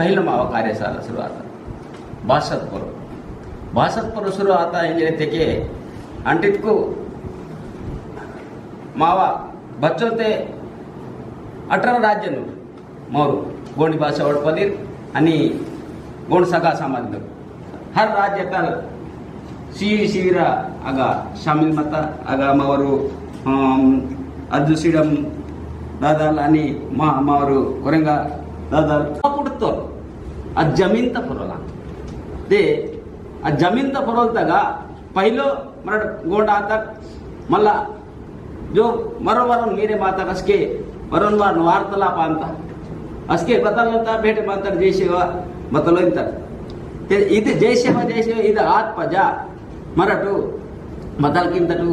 पहिलं मावा कार्यशाला शुरू आता 62 शुरू आता इंजने के अंटित को मावा बच्चों ते 18 राज्य मोरू गोंडी भाषा वडपलीर आणि गोंड सगा समाज हर राज्य तर शिविरा आगा शामिल मता आगा मावरू अद्दु सीडम दादाल आणि मावरू कोरेंगा दादाल पुडतो आ जमीन त पुरवला ते आ जमीन त पुरवलतागा पहिलो मराठ गोंड आता मला जो मरोवरून मीरे माता कसके वरनवार वार्तालाप ಅಂತ ಅಸ್ಕೆ ಬದಲಂತ ಭೇಟಿ ಮಾತಾಡ ಜೈ ಶಿವ ಬದಲು ಅಂತಾರೆ ಇದು ಜೈ ಶಿವ ಇದು ಆತ್ ಪಜ मराठू बदलकिंतटू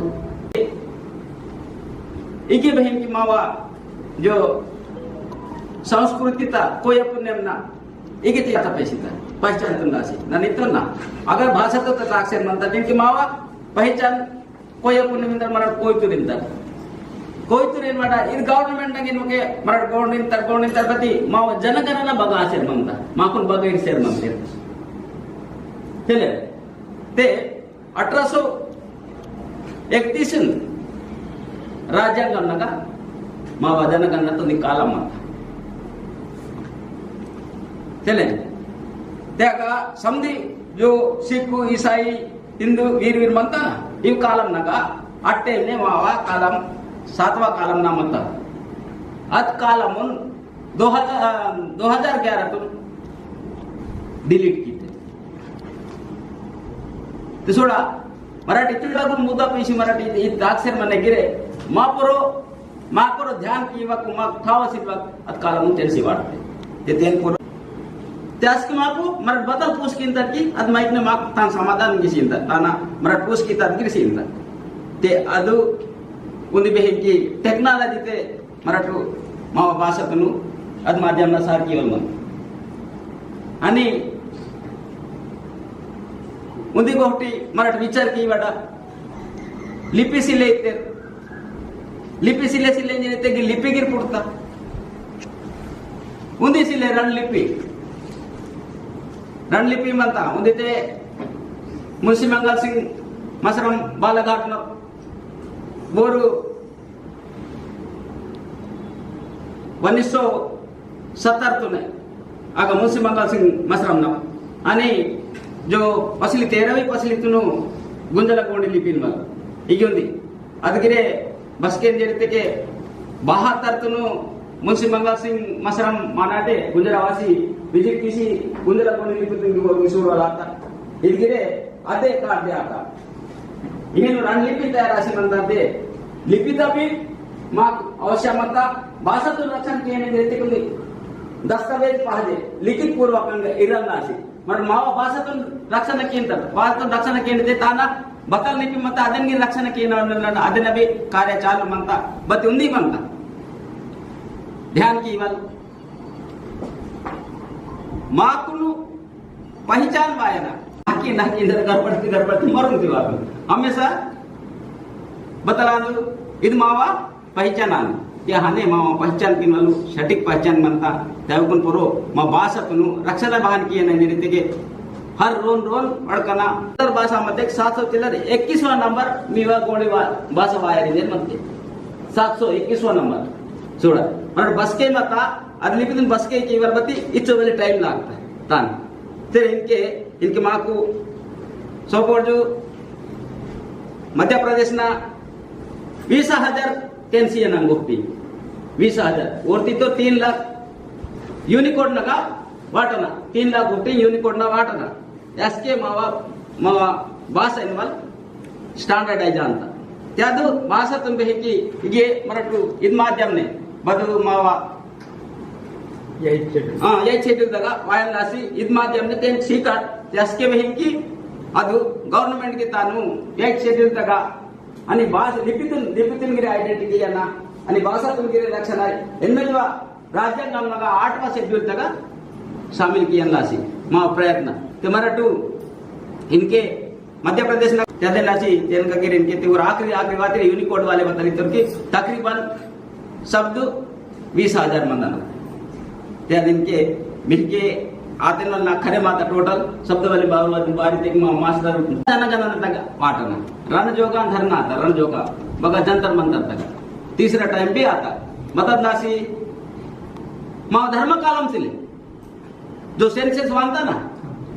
इके बहन की मावा जो संस्कृतीता कोई पुण्यमना इके ते आता पैसिता पहचान तुंगासी ननितोना अगर भाषा तो ताक्षर म्हणतात जिनकी मावा पहचान कोई पुण्यमिंदर मराठ कोई तुरिंदर कोई तुरिन माडा ಇದು ಗವರ್ನಮೆಂಟ್ ನಂಗೆ ನಿಮಗೆ ಮರಾಠ ಗವರ್ನಮೆಂಟ್ ತರಬತಿ ಮಾವ ಜನಗಣನ ಬಗ ಆಸೆರ್ ಮಂತ ಮಾಕುನ್ ಬಗ ಇರ್ಸೇರ್ ಮಂತೆ ते 1831 ರಾಜ್ಯಾಂಗ ಮಾವ ಜನಗಣನ तो निकाला मत चले त्यागा समधी जो सिख ईसाई हिंदू वीर म्हणता ना इव कालम नका अट्टेने मावा कालम 7वां कालम ना मत अत कालमून 2011 तून डिलीट की ते सोडा मराठी लागून मुद्दा पैसे मराठी दाक्षर मने गिरे मापुरो ध्यान किवा कुमा ठावसिवा अत कालमून त्यांची वाटते ते तेन पुरो त्यास की मापू मराठ बदल पूछ किंतर की अद माइकने माक तान समाधान गिसिंतर ताना मराठ पूछ की तात गिसिंतर ते अदु उंदी बेहे की टेक्नॉलॉजी ते मराठू मावा भाषातनु अद माध्यमना सारखी वलमन आणि उंदी गोष्टी मराठ विचार की वाटा लिपी सिले ते की लिपीगिर पुडता उंदी सिले रणलिपी म्हणता उंदी ते मुंशी मंगल सिंग मसरम बालाघाट न बोरू 1970 तुने आगा मुंशी मंगल सिंग मसरम न आणि जो पसली 13वी पसली तुनु गुंजला गोंडी लिपीन मला हिगोंदी अदगिरे बसके जेरिते के 72 तुनु मुंशी मंगल सिंग मसरम मानाटे गुंजरावासी विजिट किसी गुंजला गोंडी लिपी तुंगी विसुर वाला आता हिगरे अदे कार्ड दे आता इगेनु रणलिपी तयारासी म्हणतात लिपिता भी माक आवश्यकता भाषातून रक्षण केने देते कुंदी दस्तावेज पाहजे लिखित पूर्वकंगा इरल्लासी मर मावा भाषातून रक्षण केंद्र वास्तव रक्षण केंद्र ताना बकल लिपि मत अदनगी रक्षण केना अदनबी कार्य चालू म्हणता बत उंदी म्हणता ध्यान कीवल माकुनु पहचान वायना की ना इधर गड़बड़ती मरून दिवा हमेशा बतलानु इद मावा पहचानानु या हाने मावा पहचान किनवलु सटीक पहचान म्हणता त्यावकून पुरो मा भाषातून रक्षण भान किए नहीं रीति हर रोन अड़कना उत्तर भाषा मध्ये 721वां नंबर मीवा गोडी भाषा वायरी म्हणते 721वां नंबर सोडा मराठ बसके मता अदलिपितून बसके की वर्बती इच्छो वेले टाइम लागता तान ते इनके माकू सोपोर्जु मध्य प्रदेश ना 20,000 टेंसियन अंगोपी 20,000 वरती तो 3 लाख यूनिकोड नका वाटना 3 लाख गोटी यूनिकोड ना वाटना यासके मावा भाषा इनवल स्टैंडर्डाइज ಅಂತ त्यादु भाषा तुम्बे की इगे मराठू इद माध्यमने बदु मावा यही शेड्यूल दगा वायलासी इद माध्यमने तेन सीकाट यासके बहे की ಅದು गवर्नमेंट के तानु एक शेड्यूल दगा आणि भाषा लिपितून गिरे आयडेंटिटी यांना आणि भाषातून गिरे रक्षण आहे एनमेजवा राज्यांगामनागा 8वां शेड्यूल तक शामिल कियन्लासी मा प्रयत्न ते मराठू इनके मध्य प्रदेश ना त्यादेलासी तेनका गिरे इनके ते आखिरी बात यूनिकोड वाले बताली तो कि तकरीबन शब्द 20,000 मंदना त्या दिन के मिलके आते ना खरे माता टोटल शब्द वाली बारी ते मास्टर जन तक वाटना रण जोगा धरना आता रण जोगा बघा जंतर मंतर तक तीसरा टाइम भी आता मतलब नासी मावा धर्म कालम सिले जो सेंसेस वांता ना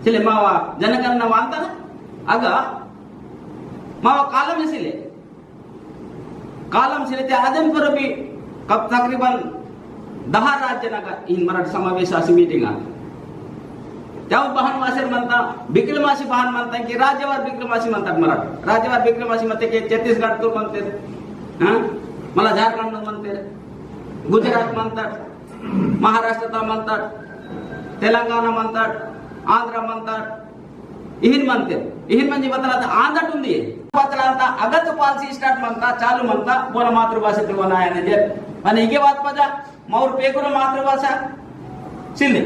सिले मावा जनगणना वांता ना अगा मावा कालम सिले ते आदम पर भी कब तकरीबन 10 राज्यांना इन मराठी समावेश अशी मीटिंग आहे त्यावर बहानवासेर म्हणता विक्रमासी बहान म्हणता की राज्यवार विक्रमासी म्हणतात मराठी राज्यवार विक्रमासी म्हणते की छत्तीसगड तो म्हणते मला झारखंड म्हणते गुजरात म्हणतात महाराष्ट्र म्हणतात तेलंगणा म्हणतात आंध्र म्हणतात इहिन म्हणते इहिन म्हणजे बदला आंध्र ఉంది పత్రాంత అగత్తు పాలసీ స్టార్ట్ మంతా చాలు మంతా బోన మాతృభాష తివన ఆయన जे आणि हिगे बात पजा मौर पेकुर मातृभाषा सिंधे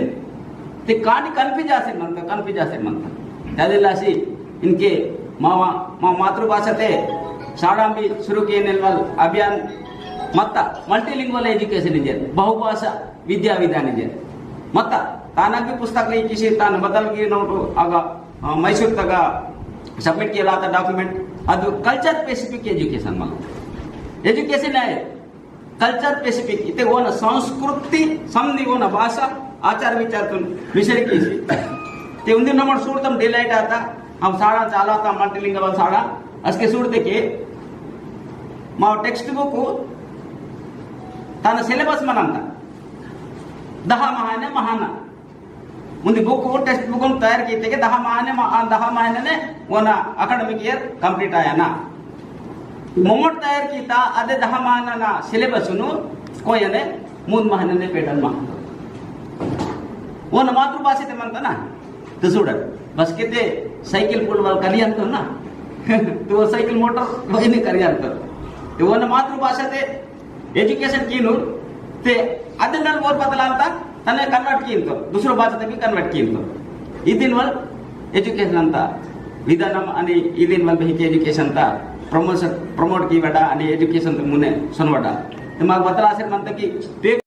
ते कानी कन्फ्यूज असेल म्हणता त्यादिला अशी इनके मातृभाषा ते शाळा भी शुरू केले अभियान मत्ता मल्टीलिंग्वल एजुकेशन इजे बहुभाषा विद्या विधान इजे मत्ता तानागी पुस्तक लिखिसी तान बदल गी नोटು ಆಗ ಮೈಸೂರು ತಗ सबमिट केला आता डॉक्युमेंट ಅದು कल्चर स्पेसिफिक एज्युकेशन मला एज्युकेशन आहे कल्चर स्पेसिफिक इथे होणं संस्कृती समधी होणं भाषा आचार विचारतून विषय केसी ते उंदी नंबर सोडतम डिलाइट आता हम साड़ा चाला आता मल्टीलिंगुअल साड़ा असके सोडते के मा टेक्स्ट बुक ताना सिलेबस मनांता 10 महिने महाना ಮುಂದೆ ಬುಕ್ ಟೆಕ್ಸ್ಟ್ ಬುಕ್ ತಯಾರು कीते 10 महिने वना अकाडेमिक ईयर कंप्लीट आया ना मोमोट तयार कीता अदे 10 महिना सिलेबस नु कोयने 3 महिने पेटल मा वना मातृभाषे ते म्हणता ना तो सोड बस किते सायकल पुलवाल कली अंतो ना तो सायकल मोटर वहिनी करी अंतो ते वना मातृभाषा ते एजुकेशन कीनु ते ಅದನ್ನ ಓರ್ ಬದಲಾಂತ तने कन्वर्ट कीनतो दुसरो भाषा ते कन्वर्ट कीनतो इदिन वल एजुकेशन अंता विधानम आणि इदिन वल बेहिके एजुकेशन ता प्रमोट की वडा आणि एजुकेशन मुने सनवडा ते मग बतला असेल म्हणता की ते